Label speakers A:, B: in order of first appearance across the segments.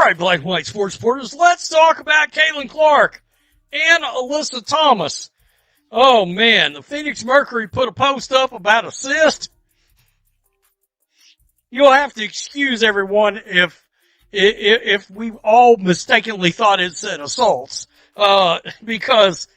A: right, Black and White Sports Supporters, let's talk about Caitlin Clark and Alyssa Thomas. Oh, man, the Phoenix Mercury put a post up about assists. You'll have to excuse everyone if we all mistakenly thought it said assaults, because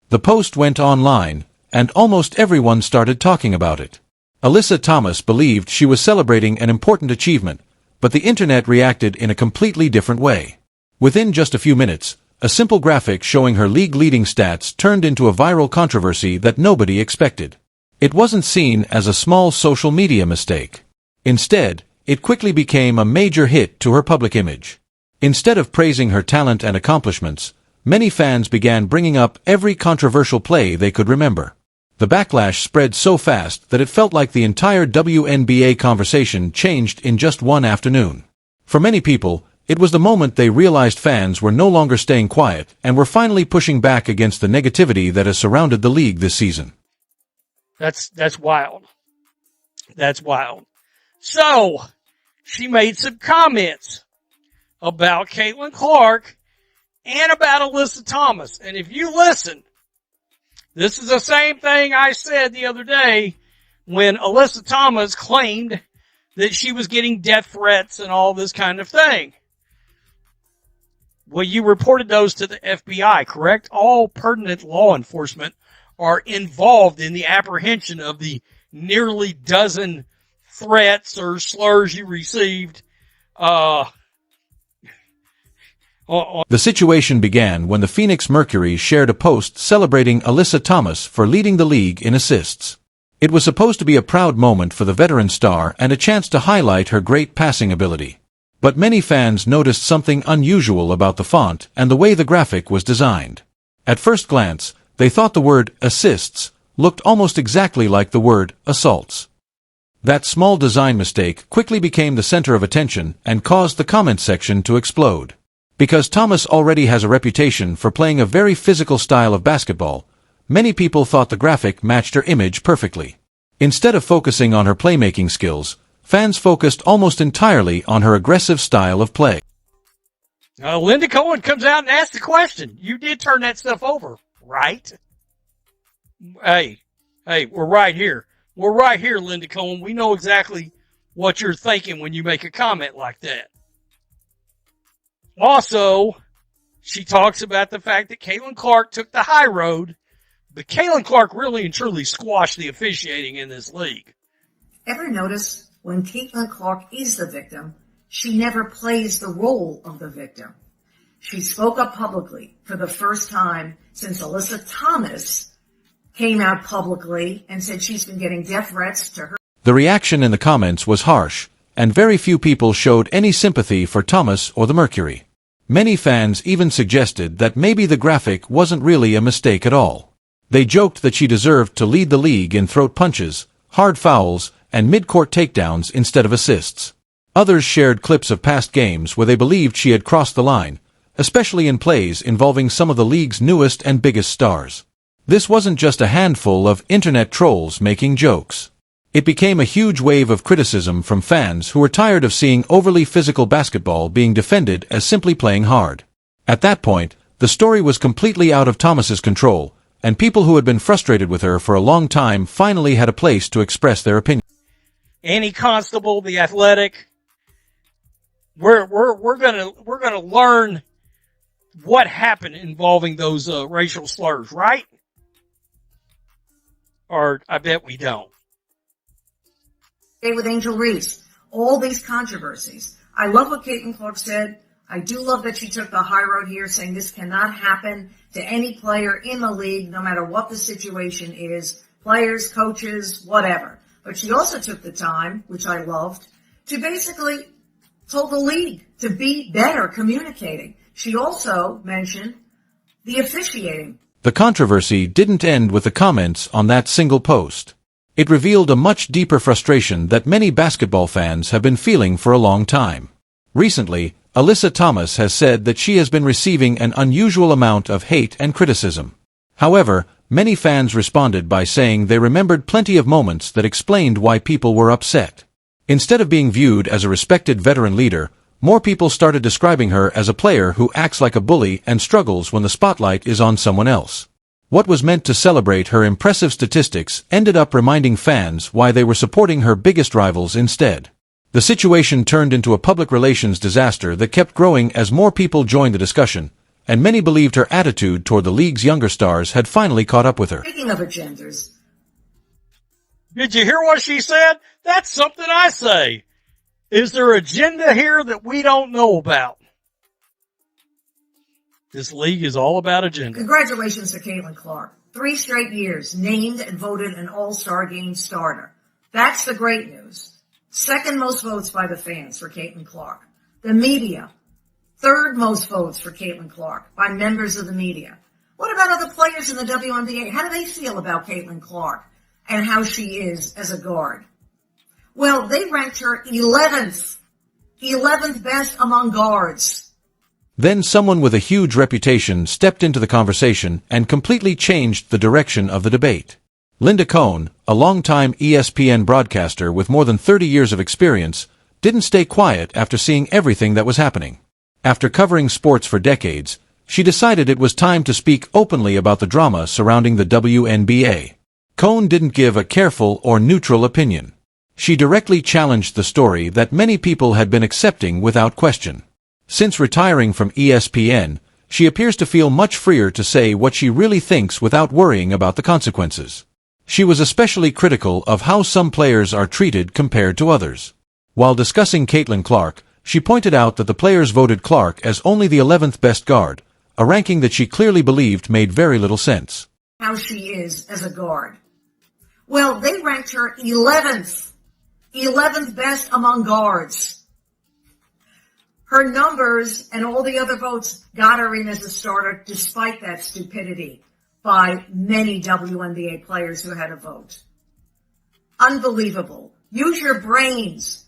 B: the post went online, and almost everyone started talking about it. Alyssa Thomas believed she was celebrating an important achievement, but the internet reacted in a completely different way. Within just a few minutes, a simple graphic showing her league-leading stats turned into a viral controversy that nobody expected. It wasn't seen as a small social media mistake. Instead, it quickly became a major hit to her public image. Instead of praising her talent and accomplishments, many fans began bringing up every controversial play they could remember. The backlash spread so fast that it felt like the entire WNBA conversation changed in just one afternoon. For many people, it was the moment they realized fans were no longer staying quiet and were finally pushing back against the negativity that has surrounded the league this season.
A: That's wild. That's wild. So, she made some comments about Caitlin Clark and about Alyssa Thomas. And if you listen, this is the same thing I said the other day when Alyssa Thomas claimed that she was getting death threats and all this kind of thing. Well, you reported those to the FBI, correct? All pertinent law enforcement are involved in the apprehension of the nearly dozen threats or slurs you received.
B: The situation began when the Phoenix Mercury shared a post celebrating Alyssa Thomas for leading the league in assists. It was supposed to be a proud moment for the veteran star and a chance to highlight her great passing ability. But many fans noticed something unusual about the font and the way the graphic was designed. At first glance, they thought the word assists looked almost exactly like the word assaults. That small design mistake quickly became the center of attention and caused the comments section to explode. Because Thomas already has a reputation for playing a very physical style of basketball, many people thought the graphic matched her image perfectly. Instead of focusing on her playmaking skills, fans focused almost entirely on her aggressive style of play.
A: Linda Cohen comes out and asks the question. You did turn that stuff over, right? Hey, we're right here. We're right here, Linda Cohen. We know exactly what you're thinking when you make a comment like that. Also, she talks about the fact that Caitlin Clark took the high road, but Caitlin Clark really and truly squashed the officiating in this league.
C: Ever notice when Caitlin Clark is the victim, she never plays the role of the victim? She spoke up publicly for the first time since Alyssa Thomas came out publicly and said she's been getting death threats to her.
B: The reaction in the comments was harsh, and very few people showed any sympathy for Thomas or the Mercury. Many fans even suggested that maybe the graphic wasn't really a mistake at all. They joked that she deserved to lead the league in throat punches, hard fouls, and mid-court takedowns instead of assists. Others shared clips of past games where they believed she had crossed the line, especially in plays involving some of the league's newest and biggest stars. This wasn't just a handful of internet trolls making jokes. It became a huge wave of criticism from fans who were tired of seeing overly physical basketball being defended as simply playing hard. At that point, the story was completely out of Thomas's control, and people who had been frustrated with her for a long time finally had a place to express their opinion.
A: Annie Constable, the Athletic. We're gonna learn what happened involving those racial slurs, right? Or I bet we don't.
C: With Angel Reese, all these controversies. I love what Caitlin Clark said. I do love that she took the high road here, saying this cannot happen to any player in the league, no matter what the situation is, players, coaches, whatever. But she also took the time, which I loved, to basically told the league to be better communicating. She also mentioned the officiating.
B: The controversy didn't end with the comments on that single post. It revealed a much deeper frustration that many basketball fans have been feeling for a long time. Recently, Alyssa Thomas has said that she has been receiving an unusual amount of hate and criticism. However, many fans responded by saying they remembered plenty of moments that explained why people were upset. Instead of being viewed as a respected veteran leader, More people started describing her as a player who acts like a bully and struggles when the spotlight is on someone else. What was meant to celebrate her impressive statistics ended up reminding fans why they were supporting her biggest rivals instead. The situation turned into a public relations disaster that kept growing as more people joined the discussion, and many believed her attitude toward the league's younger stars had finally caught up with her.
C: Speaking of agendas.
A: Did you hear what she said? That's something I say. Is there agenda here that we don't know about? This league is all about agenda.
C: Congratulations to Caitlin Clark. 3 straight years named and voted an All-Star Game starter. That's the great news. 2nd most votes by the fans for Caitlin Clark. The media, 3rd most votes for Caitlin Clark by members of the media. What about other players in the WNBA? How do they feel about Caitlin Clark and how she is as a guard? Well, they ranked her 11th best among guards.
B: Then someone with a huge reputation stepped into the conversation and completely changed the direction of the debate. Linda Cohn, a longtime ESPN broadcaster with more than 30 years of experience, didn't stay quiet after seeing everything that was happening. After covering sports for decades, she decided it was time to speak openly about the drama surrounding the WNBA. Cohn didn't give a careful or neutral opinion. She directly challenged the story that many people had been accepting without question. Since retiring from ESPN, she appears to feel much freer to say what she really thinks without worrying about the consequences. She was especially critical of how some players are treated compared to others. While discussing Caitlin Clark, she pointed out that the players voted Clark as only the 11th best guard, a ranking that she clearly believed made very little sense.
C: How she is as a guard. Well, they ranked her 11th best among guards. Her numbers and all the other votes got her in as a starter despite that stupidity by many WNBA players who had a vote. Unbelievable. Use your brains.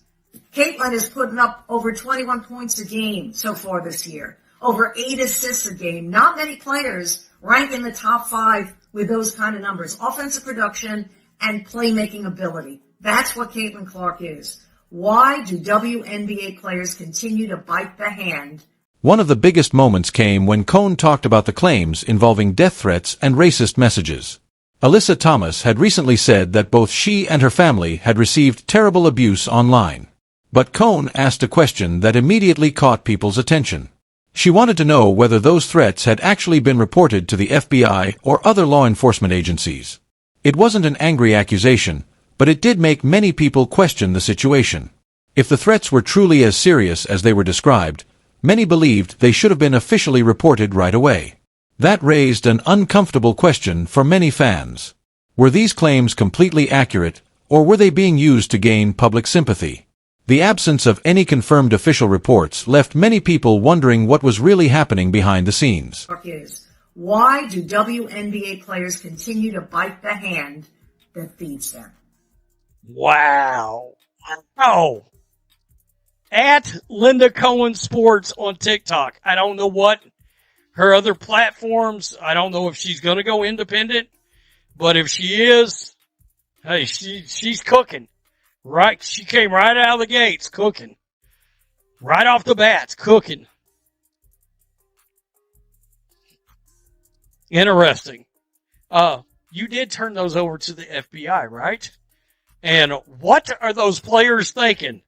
C: Caitlin is putting up over 21 points a game so far this year. Over 8 assists a game. Not many players rank in the top 5 with those kind of numbers. Offensive production and playmaking ability. That's what Caitlin Clark is. Why do WNBA players continue to bite the hand?
B: One of the biggest moments came when Cohn talked about the claims involving death threats and racist messages. Alyssa Thomas had recently said that both she and her family had received terrible abuse online. But Cohn asked a question that immediately caught people's attention. She wanted to know whether those threats had actually been reported to the FBI or other law enforcement agencies. It wasn't an angry accusation, but it did make many people question the situation. If the threats were truly as serious as they were described, many believed they should have been officially reported right away. That raised an uncomfortable question for many fans. Were these claims completely accurate, or were they being used to gain public sympathy? The absence of any confirmed official reports left many people wondering what was really happening behind the scenes.
C: Why do WNBA players continue to bite the hand that feeds them?
A: Wow. Oh. At Linda Cohen Sports on TikTok. I don't know what her other platforms, I don't know if she's going to go independent, but if she is, hey, she's cooking. Right? She came right out of the gates cooking. Right off the bats, cooking. Interesting. You did turn those over to the FBI, right? And what are those players thinking?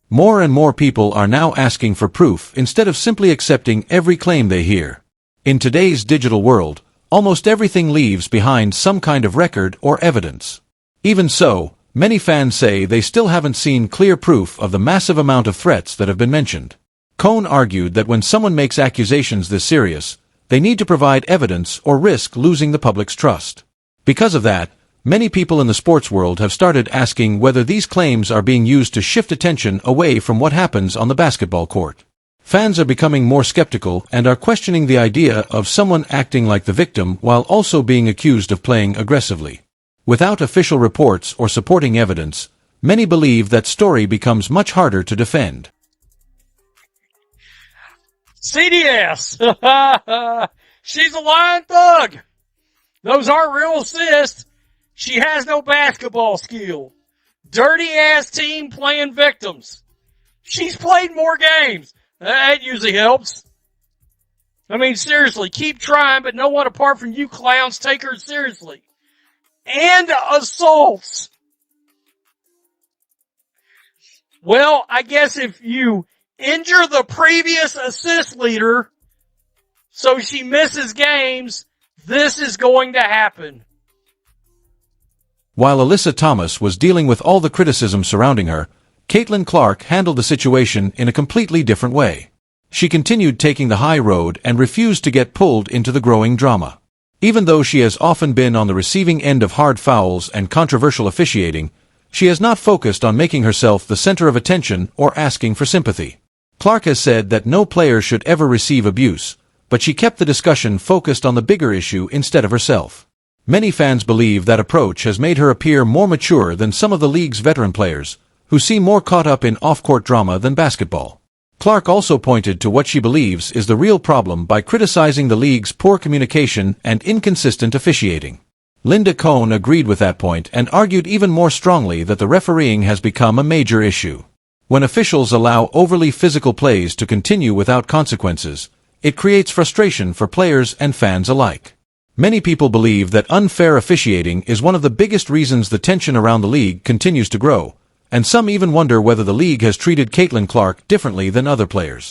B: More and more people are now asking for proof instead of simply accepting every claim they hear. In today's digital world, almost everything leaves behind some kind of record or evidence. Even so, many fans say they still haven't seen clear proof of the massive amount of threats that have been mentioned. Cohn argued that when someone makes accusations this serious, they need to provide evidence or risk losing the public's trust. Because of that, many people in the sports world have started asking whether these claims are being used to shift attention away from what happens on the basketball court. Fans are becoming more skeptical and are questioning the idea of someone acting like the victim while also being accused of playing aggressively. Without official reports or supporting evidence, many believe that story becomes much harder to defend.
A: CDS! She's a lying thug! Those aren't real assists. She has no basketball skill. Dirty-ass team playing victims. She's played more games. That usually helps. I mean, seriously, keep trying, but no one apart from you clowns take her seriously. And assaults. Well, I guess if you injure the previous assist leader so she misses games, this is going to happen.
B: While Alyssa Thomas was dealing with all the criticism surrounding her, Caitlin Clark handled the situation in a completely different way. She continued taking the high road and refused to get pulled into the growing drama. Even though she has often been on the receiving end of hard fouls and controversial officiating, she has not focused on making herself the center of attention or asking for sympathy. Clark has said that no player should ever receive abuse, but she kept the discussion focused on the bigger issue instead of herself. Many fans believe that approach has made her appear more mature than some of the league's veteran players, who seem more caught up in off-court drama than basketball. Clark also pointed to what she believes is the real problem by criticizing the league's poor communication and inconsistent officiating. Linda Cohn agreed with that point and argued even more strongly that the refereeing has become a major issue. When officials allow overly physical plays to continue without consequences, it creates frustration for players and fans alike. Many people believe that unfair officiating is one of the biggest reasons the tension around the league continues to grow, and some even wonder whether the league has treated Caitlin Clark differently than other players.